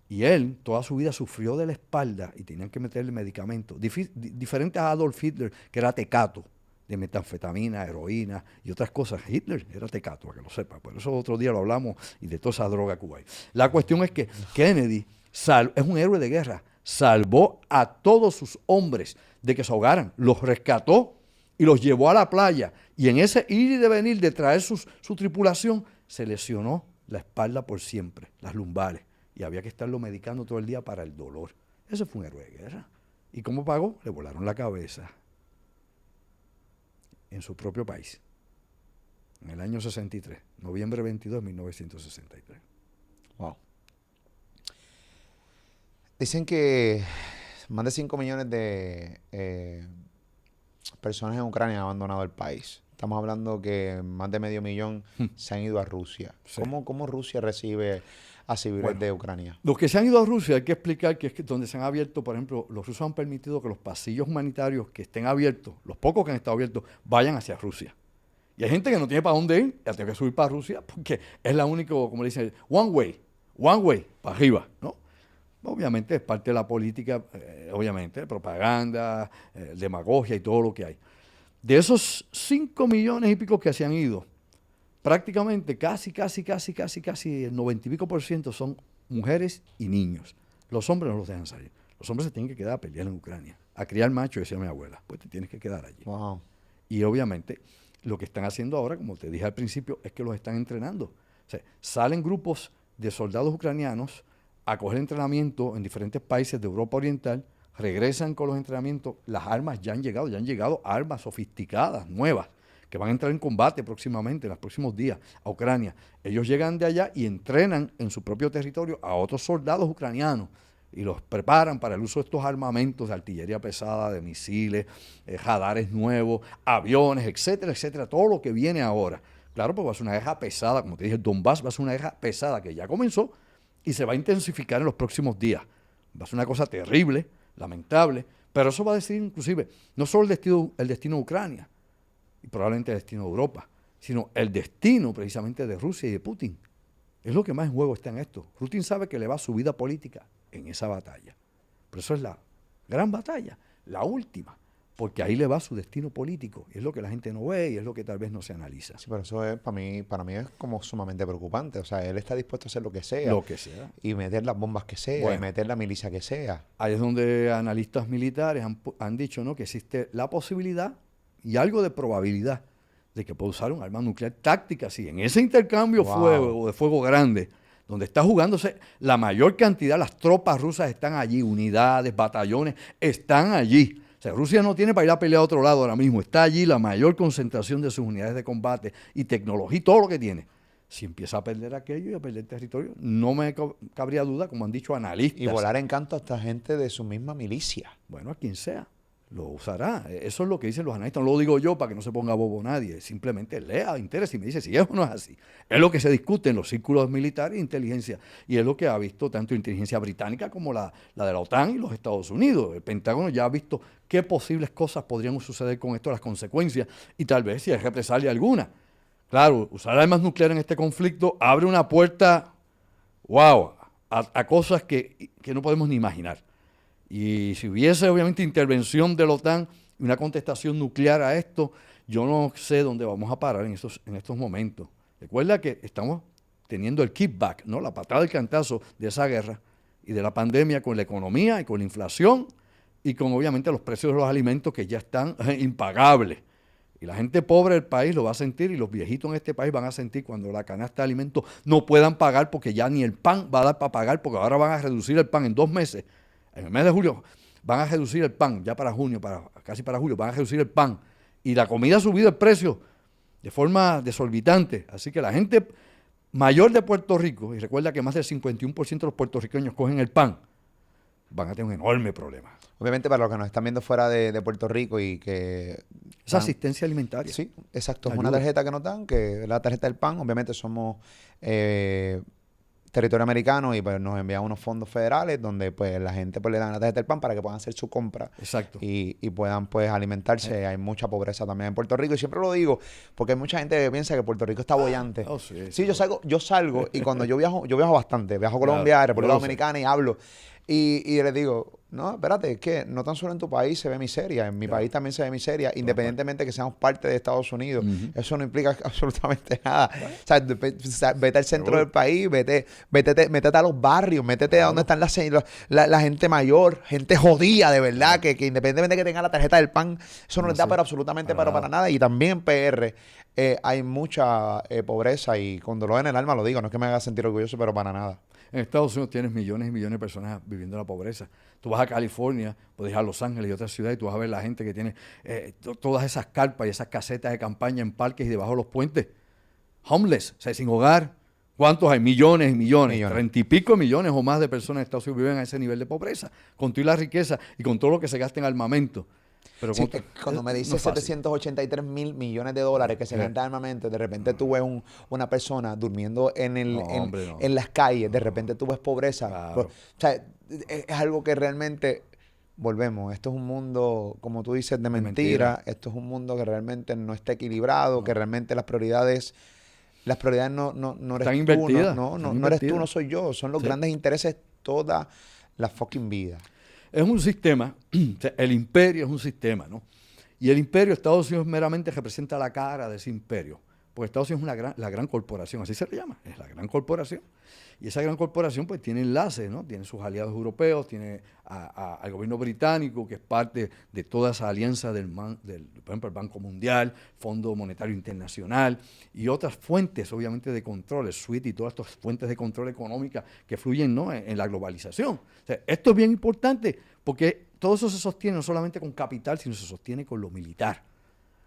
Y él, toda su vida, sufrió de la espalda y tenían que meterle medicamentos. Diferente a Adolf Hitler, que era tecato, de metanfetamina, heroína y otras cosas. Hitler era tecato, para que lo sepa. Por eso otro día lo hablamos y de toda esa droga que hubo ahí. La cuestión es que Kennedy es un héroe de guerra. Salvó a todos sus hombres de que se ahogaran. Los rescató y los llevó a la playa. Y en ese ir y devenir de traer su tripulación, se lesionó la espalda por siempre, las lumbares. Y había que estarlo medicando todo el día para el dolor. Ese fue un héroe de guerra. ¿Y cómo pagó? Le volaron la cabeza en su propio país, en el año 63, noviembre 22 de 1963. Wow. Dicen que más de 5 millones de personas en Ucrania han abandonado el país. Estamos hablando que más de medio millón se han ido a Rusia. Sí. ¿Cómo Rusia recibe a civiles de Ucrania? Los que se han ido a Rusia, hay que explicar que es que donde se han abierto, por ejemplo, los rusos han permitido que los pasillos humanitarios que estén abiertos, los pocos que han estado abiertos, vayan hacia Rusia. Y hay gente que no tiene para dónde ir, ya tiene que subir para Rusia, porque es la única, como le dicen, one way, para arriba, ¿no? Obviamente es parte de la política, obviamente, propaganda, demagogia y todo lo que hay. De esos 5 millones y pico que se han ido, prácticamente casi el 90 y pico % son mujeres y niños. Los hombres no los dejan salir. Los hombres se tienen que quedar a pelear en Ucrania, a criar machos, decía mi abuela. Pues te tienes que quedar allí. Wow. Y obviamente lo que están haciendo ahora, como te dije al principio, es que los están entrenando. O sea, salen grupos de soldados ucranianos a coger entrenamiento en diferentes países de Europa Oriental, regresan con los entrenamientos, las armas ya han llegado armas sofisticadas, nuevas, que van a entrar en combate próximamente, en los próximos días, a Ucrania. Ellos llegan de allá y entrenan en su propio territorio a otros soldados ucranianos y los preparan para el uso de estos armamentos de artillería pesada, de misiles, radares nuevos, aviones, etcétera, etcétera, todo lo que viene ahora. Claro, pues va a ser una guerra pesada, como te dije, el Donbass va a ser una guerra pesada que ya comenzó y se va a intensificar en los próximos días. Va a ser una cosa terrible, lamentable, pero eso va a decidir inclusive no solo el destino de Ucrania y probablemente el destino de Europa, sino el destino precisamente de Rusia y de Putin. Es lo que más en juego está en esto. Putin sabe que le va su vida política en esa batalla. Pero eso es la gran batalla, la última, porque ahí le va su destino político. Y es lo que la gente no ve y es lo que tal vez no se analiza. Sí, pero eso es, para mí es como sumamente preocupante. O sea, él está dispuesto a hacer lo que sea. Lo que sea. Y meter las bombas que sea, Bueno, y meter la milicia que sea. Ahí es donde analistas militares han dicho, ¿no?, que existe la posibilidad y algo de probabilidad de que pueda usar un arma nuclear táctica. Sí, en ese intercambio de fuego grande, donde está jugándose la mayor cantidad, las tropas rusas están allí, unidades, batallones, están allí. O sea, Rusia no tiene para ir a pelear a otro lado ahora mismo, está allí la mayor concentración de sus unidades de combate y tecnología y todo lo que tiene. Si empieza a perder aquello y a perder territorio, no me cabría duda, como han dicho analistas. Y volar en canto a esta gente de su misma milicia. Bueno, a quien sea, lo usará. Eso es lo que dicen los analistas. No lo digo yo para que no se ponga bobo nadie. Simplemente lea, interesa y me dice si eso no es así. Es lo que se discute en los círculos militares e inteligencia. Y es lo que ha visto tanto inteligencia británica como la de la OTAN y los Estados Unidos. El Pentágono ya ha visto qué posibles cosas podrían suceder con esto, las consecuencias, y tal vez si hay represalia alguna. Claro, usar armas nucleares en este conflicto abre una puerta, wow, a cosas que no podemos ni imaginar. Y si hubiese obviamente intervención de la OTAN y una contestación nuclear a esto, yo no sé dónde vamos a parar en estos momentos. Recuerda que estamos teniendo el kickback, ¿no?, la patada del cantazo de esa guerra y de la pandemia con la economía y con la inflación y con obviamente los precios de los alimentos que ya están impagables. Y la gente pobre del país lo va a sentir y los viejitos en este país van a sentir cuando la canasta de alimentos no puedan pagar porque ya ni el pan va a dar para pagar porque ahora van a reducir el pan en 2 meses. En el mes de julio van a reducir el pan, ya para junio, casi para julio, van a reducir el pan. Y la comida ha subido el precio de forma desorbitante. Así que la gente mayor de Puerto Rico, y recuerda que más del 51% de los puertorriqueños cogen el pan, van a tener un enorme problema. Obviamente para los que nos están viendo fuera de Puerto Rico y que... Es asistencia alimentaria. Sí, exacto. Es Ayuda. una tarjeta que nos dan, que es la tarjeta del PAN. Obviamente somos territorio americano y pues nos envían unos fondos federales donde pues la gente pues le dan la tarjeta del PAN para que puedan hacer su compra. Exacto. Y puedan pues alimentarse. Hay mucha pobreza también en Puerto Rico y siempre lo digo porque hay mucha gente que piensa que Puerto Rico está boyante. Sí, yo salgo y cuando yo viajo bastante. Viajo a Colombia, a República Dominicana y hablo. Y les digo, no, espérate, es que no tan solo en tu país se ve miseria, en mi país también se ve miseria, independientemente de que seamos parte de Estados Unidos. Eso no implica absolutamente nada. O sea, vete al centro del país, métete a los barrios, métete a donde están la gente mayor, gente jodida de verdad, que independientemente de que tenga la tarjeta del PAN, eso no les da para absolutamente para nada. Y también en PR hay mucha pobreza y con dolor en el alma lo digo, no es que me haga sentir orgulloso, pero para nada. En Estados Unidos tienes millones y millones de personas viviendo en la pobreza. Tú vas a California, puedes ir a Los Ángeles y otras ciudades y tú vas a ver la gente que tiene todas esas carpas y esas casetas de campaña en parques y debajo de los puentes. Homeless, o sea, sin hogar. ¿Cuántos hay? Millones y millones. 30 y pico millones o más de personas en Estados Unidos viven a ese nivel de pobreza. Con toda la riqueza y con todo lo que se gasta en armamento. Pero sí, cuando me dice 783 mil millones de dólares que se gasta en armamento, de repente tú ves una persona durmiendo en las calles, de repente tú ves pobreza. Claro. O sea, es algo que realmente, volvemos, esto es un mundo, como tú dices, de mentira. Esto es un mundo que realmente no está equilibrado, que realmente las prioridades no eres están tú, invertidas, no eres tú, no soy yo, son los grandes intereses toda la fucking vida. Es un sistema, o sea, el imperio es un sistema, ¿no? Y el imperio, Estados Unidos meramente representa la cara de ese imperio, porque Estados Unidos es la gran corporación, así se le llama, es la gran corporación. Y esa gran corporación pues tiene enlaces, ¿no? Tiene sus aliados europeos, tiene al gobierno británico, que es parte de toda esa alianza por ejemplo, el Banco Mundial, Fondo Monetario Internacional y otras fuentes, obviamente, de control, el SWIFT y todas estas fuentes de control económica que fluyen, ¿no?, en la globalización. O sea, esto es bien importante porque todo eso se sostiene no solamente con capital, sino se sostiene con lo militar,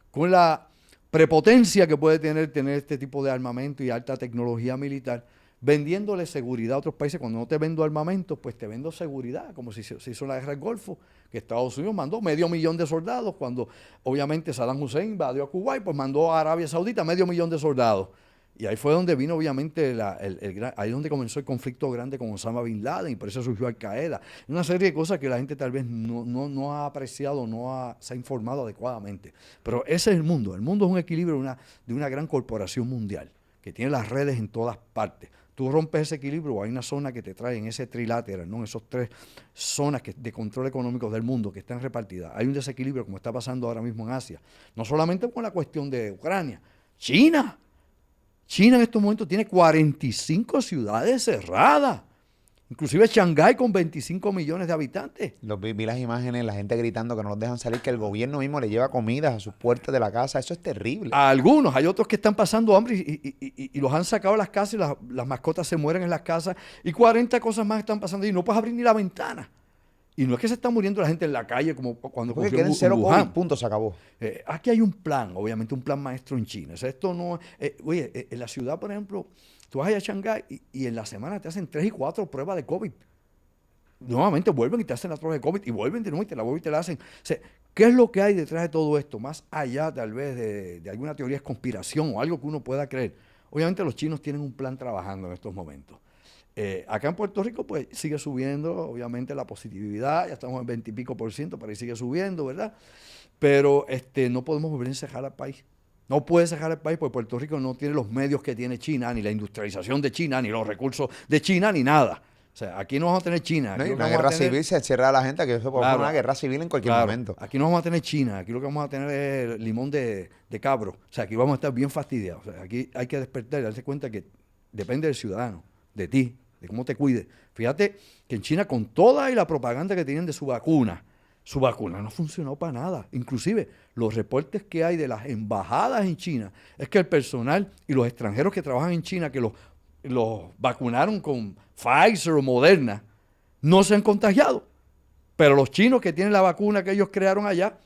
con la prepotencia que puede tener este tipo de armamento y alta tecnología militar. vendiéndole seguridad a otros países. Cuando no te vendo armamentos, pues te vendo seguridad, como si se hizo la guerra del Golfo, que Estados Unidos mandó 500.000 de soldados, cuando obviamente Saddam Hussein invadió a Kuwait, pues mandó a Arabia Saudita 500.000 de soldados. Y ahí fue donde vino, obviamente, ahí es donde comenzó el conflicto grande con Osama Bin Laden, y por eso surgió Al Qaeda. Una serie de cosas que la gente tal vez no ha apreciado, se ha informado adecuadamente. Pero ese es el mundo. El mundo es un equilibrio de una gran corporación mundial, que tiene las redes en todas partes. Tú rompes ese equilibrio, hay una zona que te trae en ese trilateral, ¿no? En esos 3 zonas de control económico del mundo que están repartidas. Hay un desequilibrio, como está pasando ahora mismo en Asia. No solamente con la cuestión de Ucrania. China en estos momentos tiene 45 ciudades cerradas. Inclusive Shanghái con 25 millones de habitantes. Vi las imágenes, la gente gritando que no los dejan salir, que el gobierno mismo le lleva comidas a sus puertas de la casa. Eso es terrible. A algunos, hay otros que están pasando hambre y los han sacado de las casas y las mascotas se mueren en las casas. Y 40 cosas más están pasando y no puedes abrir ni la ventana. Y no es que se está muriendo la gente en la calle como cuando ocurrió en Wuhan. Punto, se acabó. Aquí hay un plan, obviamente un plan maestro en China. O sea, esto no... oye, en la ciudad, por ejemplo, tú vas allá a Shanghái y en la semana te hacen 3 y 4 pruebas de COVID. Nuevamente vuelven y te hacen la prueba de COVID y vuelven de nuevo y te la vuelven y te la hacen. O sea, ¿qué es lo que hay detrás de todo esto? Más allá tal vez de alguna teoría de conspiración o algo que uno pueda creer. Obviamente los chinos tienen un plan trabajando en estos momentos. Acá en Puerto Rico pues sigue subiendo obviamente la positividad, ya estamos en 20 y pico %, pero ahí sigue subiendo, ¿verdad? Pero no podemos volver a encerrar al país. No puede cerrar el país porque Puerto Rico no tiene los medios que tiene China, ni la industrialización de China, ni los recursos de China, ni nada. O sea, aquí no vamos a tener China. No, una guerra civil se cierra a la gente, que eso puede ser una guerra civil en cualquier momento. Aquí no vamos a tener China, aquí lo que vamos a tener es limón de cabro. O sea, aquí vamos a estar bien fastidiados. O sea, aquí hay que despertar y darse cuenta que depende del ciudadano, de ti, de cómo te cuides. Fíjate que en China, con toda y la propaganda que tienen de su vacuna no funcionó para nada. Inclusive, los reportes que hay de las embajadas en China es que el personal y los extranjeros que trabajan en China, que los vacunaron con Pfizer o Moderna, no se han contagiado. Pero los chinos que tienen la vacuna que ellos crearon allá,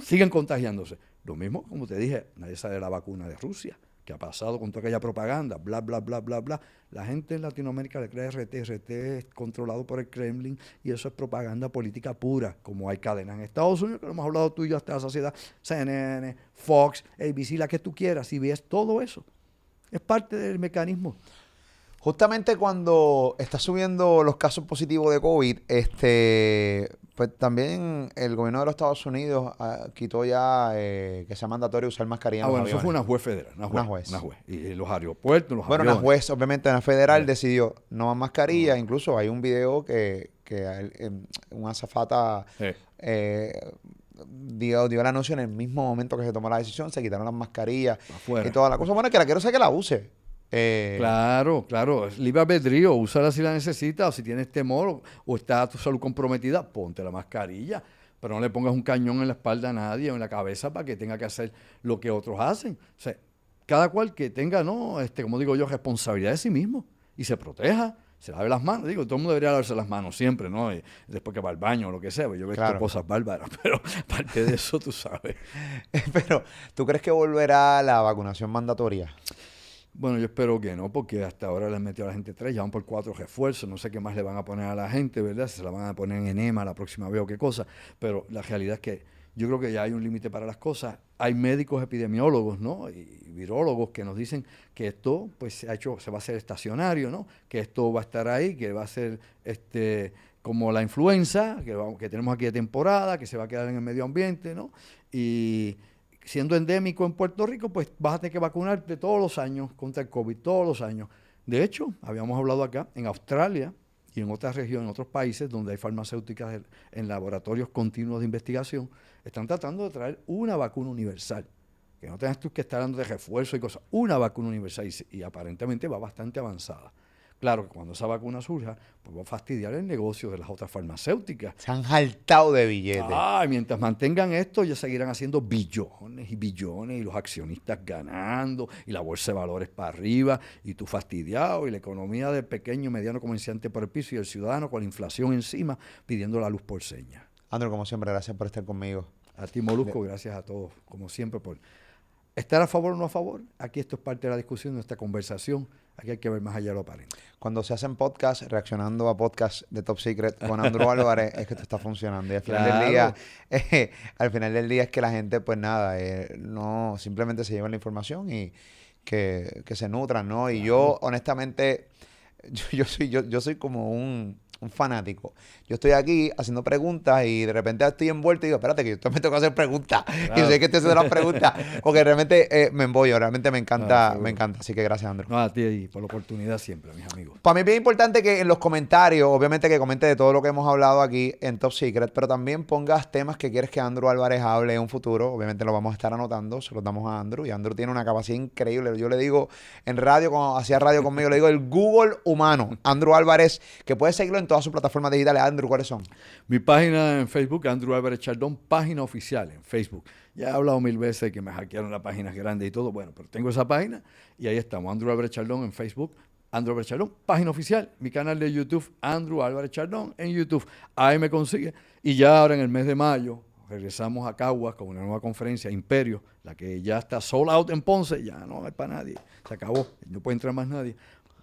siguen contagiándose. Lo mismo, como te dije, nadie sabe de la vacuna de Rusia, que ha pasado con toda aquella propaganda, bla, bla, bla, bla, bla. La gente en Latinoamérica le cree RT es controlado por el Kremlin y eso es propaganda política pura, como hay cadenas en Estados Unidos, que lo hemos hablado tú y yo hasta la saciedad, CNN, Fox, ABC, la que tú quieras, CBS, todo eso. Es parte del mecanismo. Justamente cuando está subiendo los casos positivos de COVID, pues también el gobierno de los Estados Unidos quitó ya que sea mandatorio usar mascarilla en los aviones. Eso fue una juez federal. Una juez. Y los aeropuertos, los aviones. Una juez, obviamente, una federal decidió no más mascarilla. Incluso hay un video que una azafata dio el anuncio en el mismo momento que se tomó la decisión. Se quitaron las mascarillas y toda la cosa. Bueno, que la quiero sé que la use. Claro, es libre albedrío, úsala si la necesitas, o si tienes temor o está tu salud comprometida, ponte la mascarilla, pero no le pongas un cañón en la espalda a nadie o en la cabeza para que tenga que hacer lo que otros hacen. O sea, cada cual que tenga, como digo yo, responsabilidad de sí mismo y se proteja, se lave las manos. Digo, todo el mundo debería lavarse las manos siempre, ¿no? Y después que va al baño o lo que sea, yo veo cosas bárbaras, pero aparte de eso, tú sabes. Pero, ¿tú crees que volverá la vacunación mandatoria? Bueno, yo espero que no, porque hasta ahora le han metido a la gente 3, ya van por 4 refuerzos, no sé qué más le van a poner a la gente, ¿verdad? Si se la van a poner en enema la próxima vez o qué cosa, pero la realidad es que yo creo que ya hay un límite para las cosas. Hay médicos epidemiólogos, ¿no? Y virólogos que nos dicen que esto pues se va a hacer estacionario, ¿no? Que esto va a estar ahí, que va a ser como la influenza, que tenemos aquí de temporada, que se va a quedar en el medio ambiente, ¿no? Y siendo endémico en Puerto Rico, pues vas a tener que vacunarte todos los años contra el COVID, todos los años. De hecho, habíamos hablado acá, en Australia y en otras regiones, en otros países donde hay farmacéuticas en laboratorios continuos de investigación, están tratando de traer una vacuna universal, que no tengas tú que estar dando de refuerzo y cosas, una vacuna universal y aparentemente va bastante avanzada. Claro que cuando esa vacuna surja, pues va a fastidiar el negocio de las otras farmacéuticas. Se han jaltado de billetes. Mientras mantengan esto, ya seguirán haciendo billones y billones y los accionistas ganando y la bolsa de valores para arriba y tú fastidiado y la economía del pequeño y mediano comerciante por el piso y el ciudadano con la inflación encima pidiendo la luz por señas. Andrew, como siempre, gracias por estar conmigo. A ti, Molusco, gracias a todos, como siempre, por estar a favor o no a favor. Aquí esto es parte de la discusión, de esta conversación. Aquí hay que ver más allá de lo aparente. Cuando se hacen podcasts, reaccionando a podcasts de Top Secret con Andrew Álvarez, es que esto está funcionando. Y al final del día, al final del día es que la gente, pues nada, no simplemente se lleva la información y que se nutran, ¿no? Y yo, honestamente, yo soy como un fanático. Yo estoy aquí haciendo preguntas y de repente estoy envuelto y digo, espérate, que yo también tengo que hacer preguntas. Y sé que te hace las preguntas. Porque realmente me embollo, realmente me encanta, me encanta. Así que gracias, Andrew. No, a ti y por la oportunidad siempre, mis amigos. Para mí es bien importante que en los comentarios, obviamente que comentes de todo lo que hemos hablado aquí en Top Secret, pero también pongas temas que quieres que Andrew Álvarez hable en un futuro. Obviamente lo vamos a estar anotando, se los damos a Andrew. Y Andrew tiene una capacidad increíble. Yo le digo en radio, cuando hacía radio conmigo, le digo el Google humano. Andrew Álvarez, que puedes seguirlo en todas sus plataformas digitales. Andrew, ¿cuáles son? Mi página en Facebook, Andrew Álvarez Chardón, página oficial en Facebook. Ya he hablado 1000 veces que me hackearon las páginas grandes y todo, bueno, pero tengo esa página y ahí estamos, Andrew Álvarez Chardón en Facebook, Andrew Álvarez Chardón, página oficial, mi canal de YouTube, Andrew Álvarez Chardón en YouTube, ahí me consigue. Y ya ahora en el mes de mayo regresamos a Caguas con una nueva conferencia, Imperio, la que ya está sold out en Ponce, ya no hay para nadie, se acabó, no puede entrar más nadie.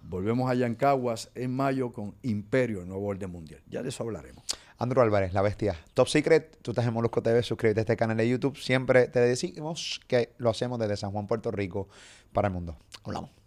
Volvemos allá en Caguas en mayo con Imperio, el nuevo orden mundial. Ya de eso hablaremos. Andrew Álvarez, la bestia. Top Secret, tú estás en Molusco TV, suscríbete a este canal de YouTube. Siempre te decimos que lo hacemos desde San Juan, Puerto Rico, para el mundo. Hablamos.